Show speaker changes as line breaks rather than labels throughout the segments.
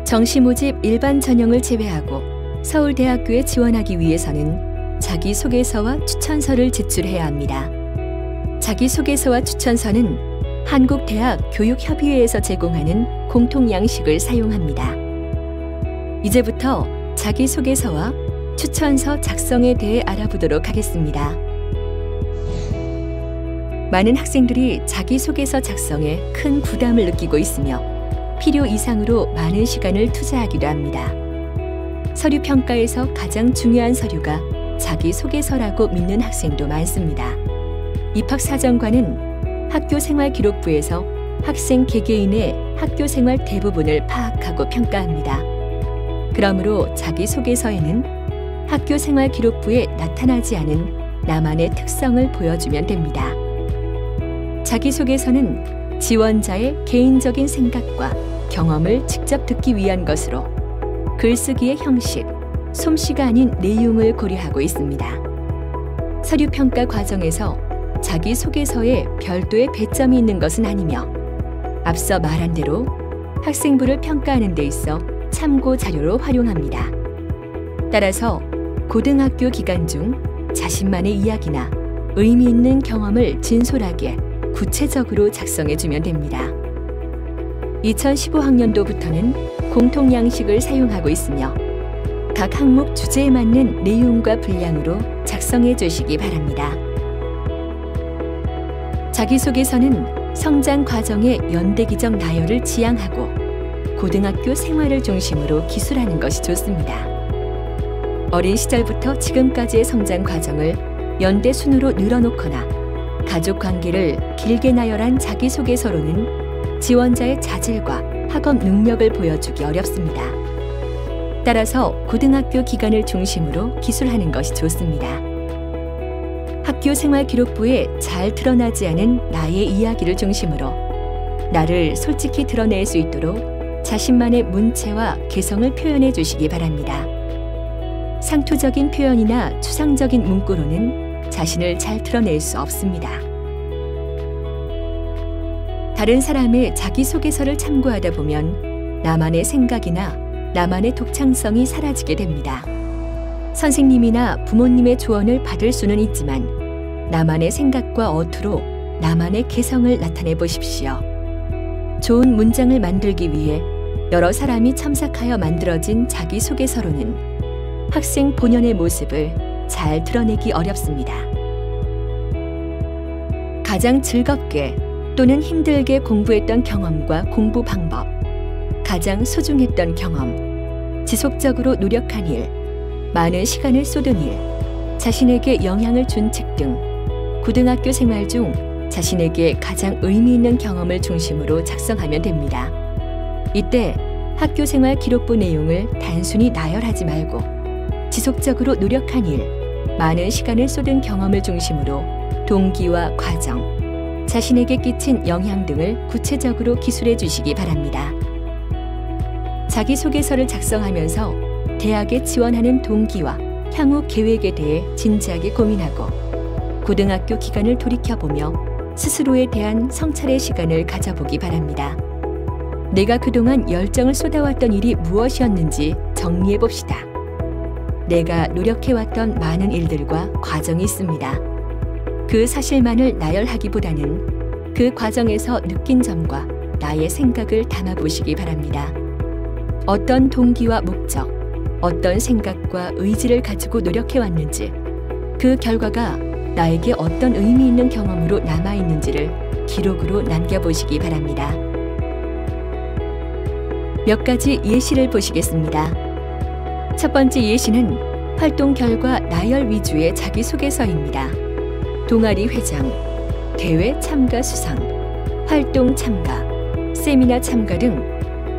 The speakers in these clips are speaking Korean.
정시 모집 일반 전형을 제외하고 서울대학교에 지원하기 위해서는 자기소개서와 추천서를 제출해야 합니다. 자기소개서와 추천서는 한국대학 교육협의회에서 제공하는 공통양식을 사용합니다. 이제부터 자기소개서와 추천서 작성에 대해 알아보도록 하겠습니다. 많은 학생들이 자기소개서 작성에 큰 부담을 느끼고 있으며 필요 이상으로 많은 시간을 투자하기도 합니다. 서류 평가에서 가장 중요한 서류가 자기소개서라고 믿는 학생도 많습니다. 입학사정관은 학교생활기록부에서 학생 개개인의 학교생활 대부분을 파악하고 평가합니다. 그러므로 자기소개서에는 학교생활기록부에 나타나지 않은 나만의 특성을 보여주면 됩니다. 자기소개서는 지원자의 개인적인 생각과 경험을 직접 듣기 위한 것으로 글쓰기의 형식, 솜씨가 아닌 내용을 고려하고 있습니다. 서류평가 과정에서 자기소개서에 별도의 배점이 있는 것은 아니며 앞서 말한 대로 학생부를 평가하는 데 있어 참고 자료로 활용합니다. 따라서 고등학교 기간 중 자신만의 이야기나 의미 있는 경험을 진솔하게 구체적으로 작성해주면 됩니다. 2015학년도부터는 공통양식을 사용하고 있으며 각 항목 주제에 맞는 내용과 분량으로 작성해 주시기 바랍니다. 자기소개서는 성장 과정의 연대기적 나열을 지향하고 고등학교 생활을 중심으로 기술하는 것이 좋습니다. 어린 시절부터 지금까지의 성장 과정을 연대 순으로 늘어놓거나 가족 관계를 길게 나열한 자기소개서로는 지원자의 자질과 학업 능력을 보여주기 어렵습니다. 따라서 고등학교 기간을 중심으로 기술하는 것이 좋습니다. 학교생활기록부에 잘 드러나지 않은 나의 이야기를 중심으로 나를 솔직히 드러낼 수 있도록 자신만의 문체와 개성을 표현해 주시기 바랍니다. 상투적인 표현이나 추상적인 문구로는 자신을 잘 드러낼 수 없습니다. 다른 사람의 자기소개서를 참고하다 보면 나만의 생각이나 나만의 독창성이 사라지게 됩니다. 선생님이나 부모님의 조언을 받을 수는 있지만 나만의 생각과 어투로 나만의 개성을 나타내 보십시오. 좋은 문장을 만들기 위해 여러 사람이 첨삭하여 만들어진 자기소개서로는 학생 본연의 모습을 잘 드러내기 어렵습니다. 가장 즐겁게 또는 힘들게 공부했던 경험과 공부 방법, 가장 소중했던 경험, 지속적으로 노력한 일, 많은 시간을 쏟은 일, 자신에게 영향을 준 책 등 고등학교 생활 중 자신에게 가장 의미 있는 경험을 중심으로 작성하면 됩니다. 이때 학교생활 기록부 내용을 단순히 나열하지 말고 지속적으로 노력한 일, 많은 시간을 쏟은 경험을 중심으로 동기와 과정, 자신에게 끼친 영향 등을 구체적으로 기술해 주시기 바랍니다. 자기소개서를 작성하면서 대학에 지원하는 동기와 향후 계획에 대해 진지하게 고민하고 고등학교 기간을 돌이켜보며 스스로에 대한 성찰의 시간을 가져보기 바랍니다. 내가 그동안 열정을 쏟아왔던 일이 무엇이었는지 정리해 봅시다. 내가 노력해왔던 많은 일들과 과정이 있습니다. 그 사실만을 나열하기보다는 그 과정에서 느낀 점과 나의 생각을 담아보시기 바랍니다. 어떤 동기와 목적, 어떤 생각과 의지를 가지고 노력해왔는지, 그 결과가 나에게 어떤 의미 있는 경험으로 남아있는지를 기록으로 남겨보시기 바랍니다. 몇 가지 예시를 보시겠습니다. 첫 번째 예시는 활동 결과 나열 위주의 자기소개서입니다. 동아리 회장, 대회 참가 수상, 활동 참가, 세미나 참가 등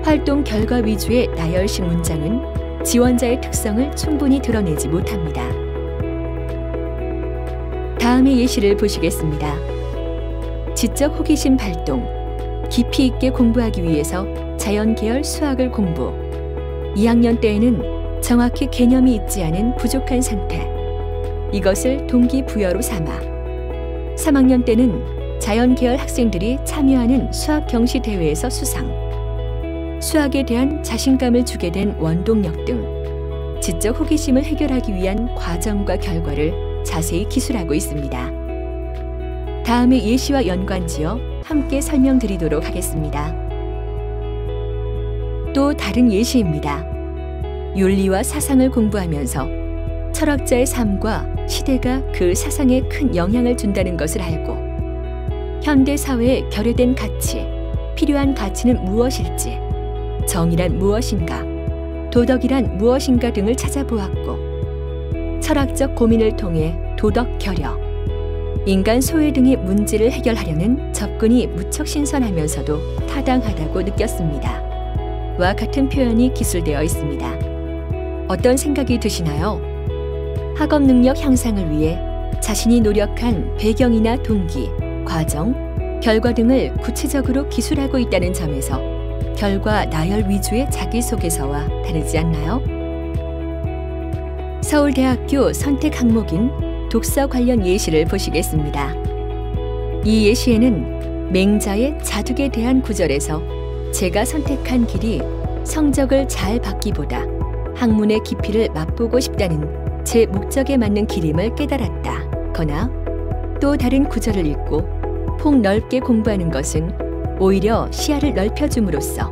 활동 결과 위주의 나열식 문장은 지원자의 특성을 충분히 드러내지 못합니다. 다음의 예시를 보시겠습니다. 지적 호기심 발동, 깊이 있게 공부하기 위해서 자연계열 수학을 공부, 2학년 때에는 정확히 개념이 있지 않은 부족한 상태, 이것을 동기부여로 삼아 3학년 때는 자연계열 학생들이 참여하는 수학 경시 대회에서 수상, 수학에 대한 자신감을 주게 된 원동력 등 지적 호기심을 해결하기 위한 과정과 결과를 자세히 기술하고 있습니다. 다음의 예시와 연관지어 함께 설명드리도록 하겠습니다. 또 다른 예시입니다. 윤리와 사상을 공부하면서 철학자의 삶과 시대가 그 사상에 큰 영향을 준다는 것을 알고 현대 사회에 결여된 가치, 필요한 가치는 무엇일지, 정의란 무엇인가, 도덕이란 무엇인가 등을 찾아보았고 철학적 고민을 통해 도덕 결여, 인간 소외 등의 문제를 해결하려는 접근이 무척 신선하면서도 타당하다고 느꼈습니다. 와 같은 표현이 기술되어 있습니다. 어떤 생각이 드시나요? 학업 능력 향상을 위해 자신이 노력한 배경이나 동기, 과정, 결과 등을 구체적으로 기술하고 있다는 점에서 결과 나열 위주의 자기소개서와 다르지 않나요? 서울대학교 선택 항목인 독서 관련 예시를 보시겠습니다. 이 예시에는 맹자의 자둑에 대한 구절에서 제가 선택한 길이 성적을 잘 받기보다 학문의 깊이를 맛보고 싶다는 제 목적에 맞는 길임을 깨달았다 거나 또 다른 구절을 읽고 폭넓게 공부하는 것은 오히려 시야를 넓혀줌으로써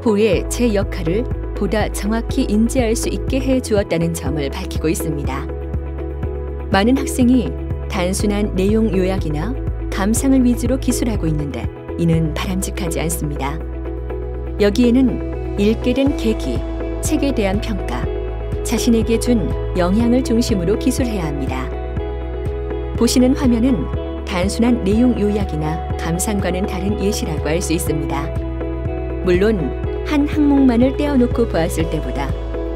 후에 제 역할을 보다 정확히 인지할 수 있게 해 주었다는 점을 밝히고 있습니다. 많은 학생이 단순한 내용 요약이나 감상을 위주로 기술하고 있는데 이는 바람직하지 않습니다. 여기에는 읽게 된 계기, 책에 대한 평가, 자신에게 준 영향을 중심으로 기술해야 합니다. 보시는 화면은 단순한 내용 요약이나 감상과는 다른 예시라고 할 수 있습니다. 물론 한 항목만을 떼어놓고 보았을 때보다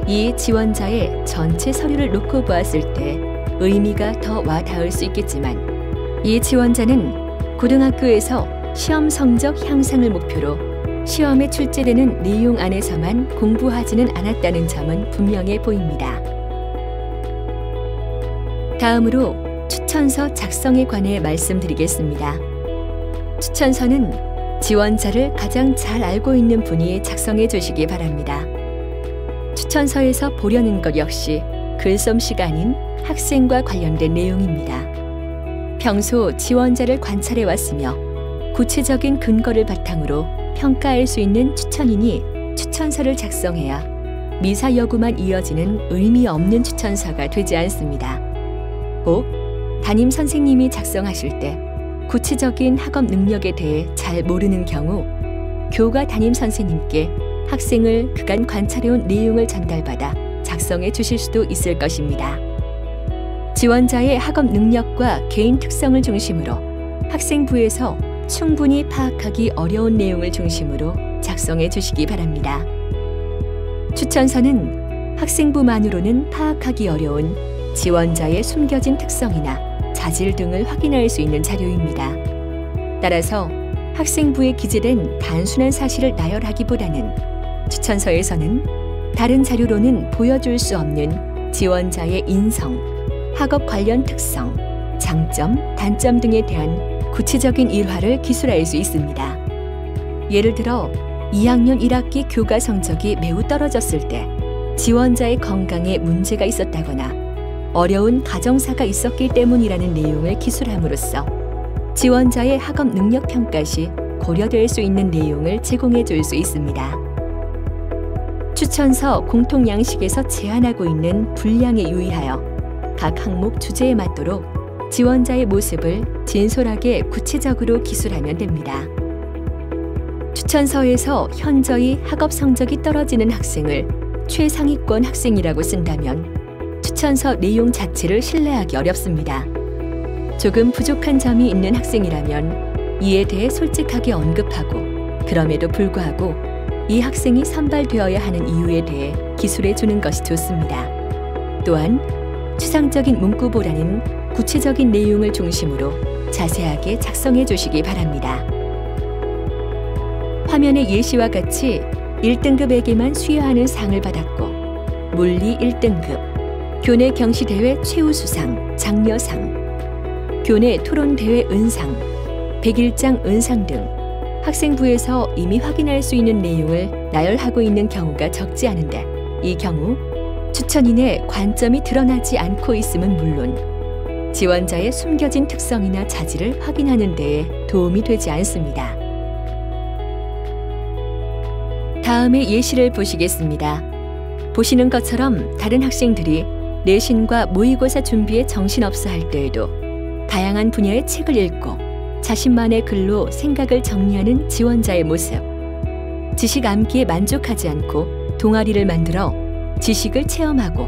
이 지원자의 전체 서류를 놓고 보았을 때 의미가 더 와닿을 수 있겠지만 이 지원자는 고등학교에서 시험 성적 향상을 목표로 시험에 출제되는 내용 안에서만 공부하지는 않았다는 점은 분명해 보입니다. 다음으로 추천서 작성에 관해 말씀드리겠습니다. 추천서는 지원자를 가장 잘 알고 있는 분이 작성해 주시기 바랍니다. 추천서에서 보려는 것 역시 글솜씨가 아닌 학생과 관련된 내용입니다. 평소 지원자를 관찰해 왔으며 구체적인 근거를 바탕으로 평가할 수 있는 추천인이 추천서를 작성해야 미사여구만 이어지는 의미 없는 추천서가 되지 않습니다. 꼭 담임 선생님이 작성하실 때 구체적인 학업 능력에 대해 잘 모르는 경우 교과 담임 선생님께 학생을 그간 관찰해온 내용을 전달받아 작성해 주실 수도 있을 것입니다. 지원자의 학업 능력과 개인 특성을 중심으로 학생부에서 충분히 파악하기 어려운 내용을 중심으로 작성해 주시기 바랍니다. 추천서는 학생부만으로는 파악하기 어려운 지원자의 숨겨진 특성이나 자질 등을 확인할 수 있는 자료입니다. 따라서 학생부에 기재된 단순한 사실을 나열하기보다는 추천서에서는 다른 자료로는 보여줄 수 없는 지원자의 인성, 학업 관련 특성, 장점, 단점 등에 대한 구체적인 일화를 기술할 수 있습니다. 예를 들어 2학년 1학기 교과 성적이 매우 떨어졌을 때 지원자의 건강에 문제가 있었다거나 어려운 가정사가 있었기 때문이라는 내용을 기술함으로써 지원자의 학업 능력 평가 시 고려될 수 있는 내용을 제공해 줄 수 있습니다. 추천서 공통 양식에서 제한하고 있는 분량에 유의하여 각 항목 주제에 맞도록 지원자의 모습을 진솔하게 구체적으로 기술하면 됩니다. 추천서에서 현저히 학업 성적이 떨어지는 학생을 최상위권 학생이라고 쓴다면 추천서 내용 자체를 신뢰하기 어렵습니다. 조금 부족한 점이 있는 학생이라면 이에 대해 솔직하게 언급하고 그럼에도 불구하고 이 학생이 선발되어야 하는 이유에 대해 기술해 주는 것이 좋습니다. 또한 추상적인 문구보다는 구체적인 내용을 중심으로 자세하게 작성해 주시기 바랍니다. 화면의 예시와 같이 1등급에게만 수여하는 상을 받았고 물리 1등급, 교내 경시대회 최우수상, 장려상, 교내 토론대회 은상, 백일장 은상 등 학생부에서 이미 확인할 수 있는 내용을 나열하고 있는 경우가 적지 않은데, 이 경우 추천인의 관점이 드러나지 않고 있음은 물론 지원자의 숨겨진 특성이나 자질을 확인하는 데에 도움이 되지 않습니다. 다음의 예시를 보시겠습니다. 보시는 것처럼 다른 학생들이 내신과 모의고사 준비에 정신없어 할 때에도 다양한 분야의 책을 읽고 자신만의 글로 생각을 정리하는 지원자의 모습. 지식 암기에 만족하지 않고 동아리를 만들어 지식을 체험하고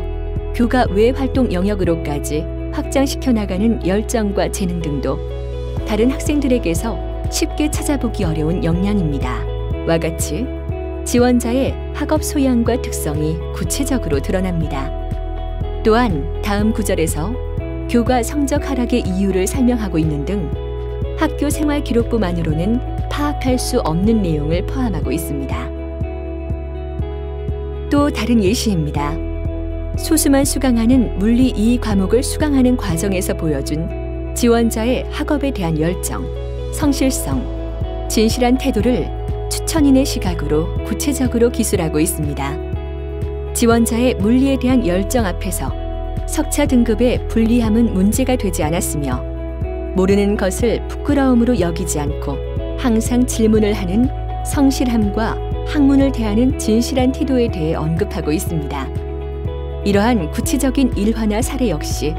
교과 외 활동 영역으로까지 확장시켜 나가는 열정과 재능 등도 다른 학생들에게서 쉽게 찾아보기 어려운 역량입니다. 와 같이 지원자의 학업 소양과 특성이 구체적으로 드러납니다. 또한 다음 구절에서 교과 성적 하락의 이유를 설명하고 있는 등 학교 생활 기록부만으로는 파악할 수 없는 내용을 포함하고 있습니다. 또 다른 예시입니다. 소수만 수강하는 물리 2 과목을 수강하는 과정에서 보여준 지원자의 학업에 대한 열정, 성실성, 진실한 태도를 추천인의 시각으로 구체적으로 기술하고 있습니다. 지원자의 물리에 대한 열정 앞에서 석차 등급의 불리함은 문제가 되지 않았으며 모르는 것을 부끄러움으로 여기지 않고 항상 질문을 하는 성실함과 학문을 대하는 진실한 태도에 대해 언급하고 있습니다. 이러한 구체적인 일화나 사례 역시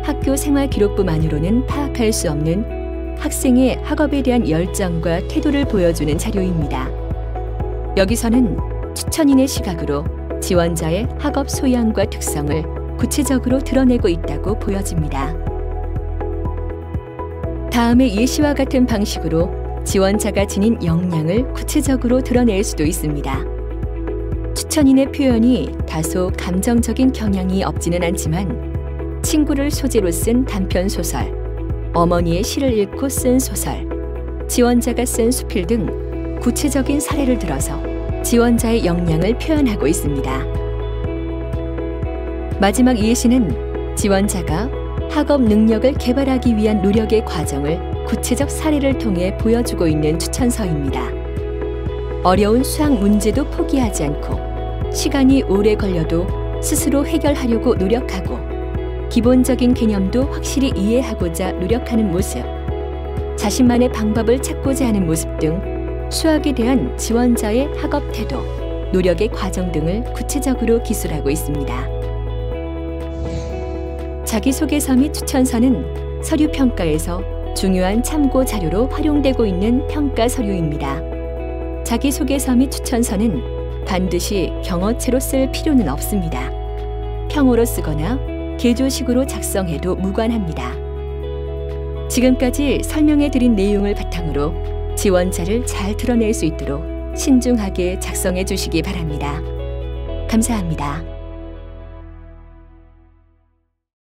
학교 생활 기록부만으로는 파악할 수 없는 학생의 학업에 대한 열정과 태도를 보여주는 자료입니다. 여기서는 추천인의 시각으로 지원자의 학업 소양과 특성을 구체적으로 드러내고 있다고 보여집니다. 다음의 예시와 같은 방식으로 지원자가 지닌 역량을 구체적으로 드러낼 수도 있습니다. 추천인의 표현이 다소 감정적인 경향이 없지는 않지만 친구를 소재로 쓴 단편 소설, 어머니의 시를 읽고 쓴 소설, 지원자가 쓴 수필 등 구체적인 사례를 들어서 지원자의 역량을 표현하고 있습니다. 마지막 예시는 지원자가 학업 능력을 개발하기 위한 노력의 과정을 구체적 사례를 통해 보여주고 있는 추천서입니다. 어려운 수학 문제도 포기하지 않고 시간이 오래 걸려도 스스로 해결하려고 노력하고 기본적인 개념도 확실히 이해하고자 노력하는 모습, 자신만의 방법을 찾고자 하는 모습 등 수학에 대한 지원자의 학업 태도, 노력의 과정 등을 구체적으로 기술하고 있습니다. 자기소개서 및 추천서는 서류 평가에서 중요한 참고 자료로 활용되고 있는 평가 서류입니다. 자기소개서 및 추천서는 반드시 경어체로 쓸 필요는 없습니다. 평어로 쓰거나 개조식으로 작성해도 무관합니다. 지금까지 설명해드린 내용을 바탕으로 지원자를 잘 드러낼 수 있도록 신중하게 작성해 주시기 바랍니다. 감사합니다.